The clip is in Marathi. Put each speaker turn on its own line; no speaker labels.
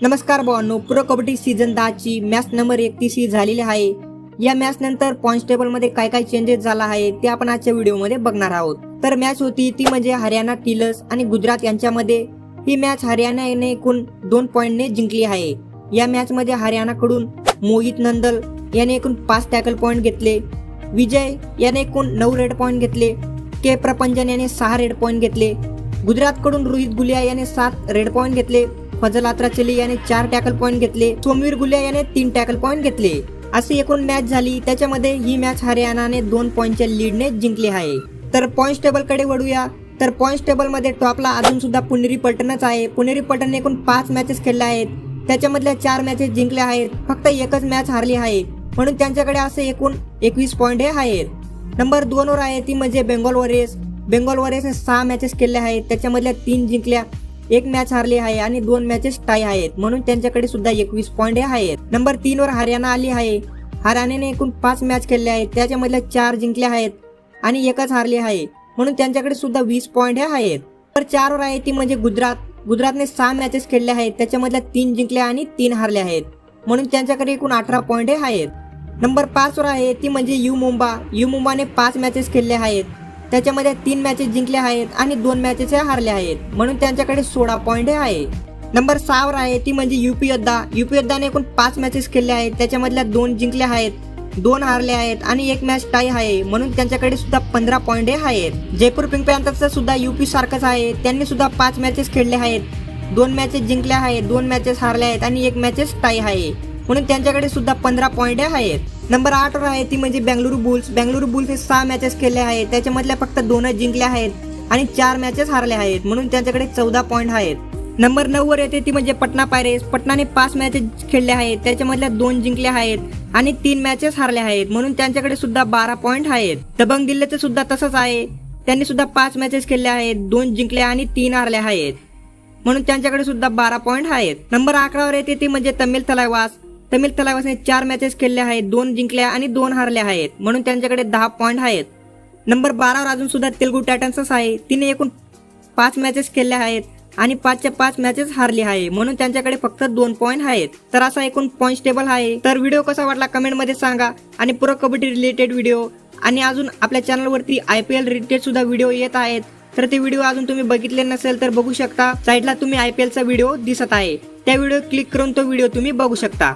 नमस्कार भावांनो, प्रो कबड्डी सीझन 10 ची मॅच नंबर 31 ही झालेली आहे। या मॅच नंतर पॉइंट्स टेबल मध्ये काय काय चेंजेस झाला आहे ते आपण आजच्या व्हिडिओ मध्ये बघणार आहोत। तर मॅच होती ती म्हणजे हरियाणा टीलर्स आणि गुजरात यांच्यामध्ये। ही मॅच हरियाणाने एकूण 2 पॉइंटने जिंकली आहे। या मॅच मध्ये हरियाणाकडून मोहित नंदल याने एकूण 5 टॅकल पॉइंट घेतले, विजय याने एकूण 9 रेड पॉइंट घेतले, के प्रपंजन याने 6 रेड पॉइंट घेतले, गुजरातकडून रोहित गुलिया याने 7 रेड पॉइंट घेतले, फजल आत्राचली याने 4 टॅकल पॉइंट घेतले, सोमवीर गुलिया याने 3 टॅकल पॉइंट घेतले। अशी एकूण मॅच झाली, त्याच्यामध्ये ही मॅच हरियाणाने 2 पॉइंटच्या लीडने जिंकली आहे। तर पॉइंट्स टेबल कडे वळूया। तर पॉइंट्स टेबल मध्ये टॉपला अजून सुद्धा पुणेरी पलटणच आहे। पुणेरी पलटणने एकूण 5 मॅचेस खेळल्या आहेत, त्याच्यामधल्या 4 मॅचेस जिंकल्या आहेत, फक्त एकच मॅच हारली आहे, म्हणून त्यांच्याकडे असे एकूण 21 पॉइंट आहेत। नंबर 2 वर आहे ती म्हणजे बेंगॉल वॉरियर्स। बेंगॉल वॉरियर्सने 6 मॅचेस खेळल्या आहेत, त्याच्यामधल्या 3 जिंकल्या, 1 मॅच हारली आहे आणि 2 मॅचेस टाय आहेत, म्हणून त्यांच्याकडे सुद्धा 21 पॉइंट आहेत। नंबर 3 वर हरियाणा आली आहे। हरियाणाने एकूण 5 मॅच खेळल्या आहेत, त्याच्यामधल्या 4 जिंकल्या आहेत आणि 1च हारली आहे, म्हणून त्यांच्याकडे सुद्धा 20 पॉइंट आहेत। नंबर 4 वर आहे ती म्हणजे गुजरात। गुजरातने 6 मॅचेस खेळल्या आहेत, त्याच्यामधल्या 3 जिंकल्या आणि 3 हारल्या आहेत, म्हणून त्यांच्याकडे एकूण 18 पॉइंट आहेत। नंबर 5 वर आहे ती म्हणजे यू मुंबा। यू मुंबाने 5 मॅचेस खेळल्या आहेत, त्याच्यामध्ये 3 मॅचेस जिंकल्या आहेत आणि 2 मॅचेस हारल्या आहेत, म्हणून त्यांच्याकडे 16 पॉइंट आहे। नंबर 6 वर आहे ती म्हणजे यूपी योद्धा। यूपी योद्धाने एकूण 5 मॅचेस खेळल्या आहेत, त्याच्यामधल्या 2 जिंकल्या आहेत, 2 हारल्या आहेत आणि 1 मॅच टाय आहे, म्हणून त्यांच्याकडे सुद्धा 15 पॉइंट आहेत। जयपूर पिंक पॅंथर्सचं सुद्धा यूपी सारखंच आहे, त्यांनी सुद्धा 5 मॅचेस खेळल्या आहेत, 2 मॅचेस जिंकल्या आहेत, 2 मॅचेस हारल्या आहेत आणि 1 मॅचेस टाय आहे, म्हणून त्यांच्याकडे सुद्धा 15 पॉइंट आहेत। नंबर 8 वर आहे ती म्हणजे बेंगलुरू बुल्स। बेंगलुरू बुल्सने 6 मॅचेस खेळल्या आहेत, त्याच्यामधल्या फक्त 2च जिंकल्या आहेत आणि 4 मॅचेस हारल्या आहेत, म्हणून त्यांच्याकडे 14 पॉइंट आहेत। नंबर 9 वर येते ती म्हणजे पटना पायरेट्स। पटनाने 5 मॅचेस खेळल्या आहेत, त्याच्यामधल्या 2 जिंकल्या आहेत आणि 3 मॅचेस हारल्या आहेत, म्हणून त्यांच्याकडे सुद्धा 12 पॉइंट आहेत। दबंग दिल्लीचं सुद्धा तसंच आहे, त्यांनी सुद्धा 5 मॅचेस खेळल्या आहेत, 2 जिंकल्या आणि 3 हारल्या आहेत, म्हणून त्यांच्याकडे सुद्धा 12 पॉइंट आहेत। नंबर 11 वर येते ती म्हणजे तमिल थलाइवास। तमिल थलाइवासने 4 मॅचेस खेळल्या आहेत, 2 जिंकल्या आणि 2 हारल्या आहेत, म्हणून त्यांच्याकडे 10 पॉइंट आहेत। नंबर 12 वर अजून सुद्धा तेलुगू टायटन्सच आहे। तिने एकूण 5 मॅचेस खेळल्या आहेत आणि 5च्या 5 मॅचेस हारली आहे, म्हणून त्यांच्याकडे फक्त 2 पॉइंट आहेत। तर असा एकूण पॉइंट्स टेबल आहे। तर व्हिडिओ कसा वाटला कमेंट मध्ये सांगा आणि प्रो कबड्डी रिलेटेड व्हिडिओ आणि अजून आपल्या चॅनलवरती IPL रिलेटेड सुद्धा व्हिडिओ येत आहेत, तर ते व्हिडिओ अजून तुम्ही बघितले नसेल तर बघू शकता। साईडला तुम्ही IPLचा व्हिडिओ दिसत आहे, त्या व्हिडिओ क्लिक करून तो व्हिडिओ तुम्ही बघू शकता।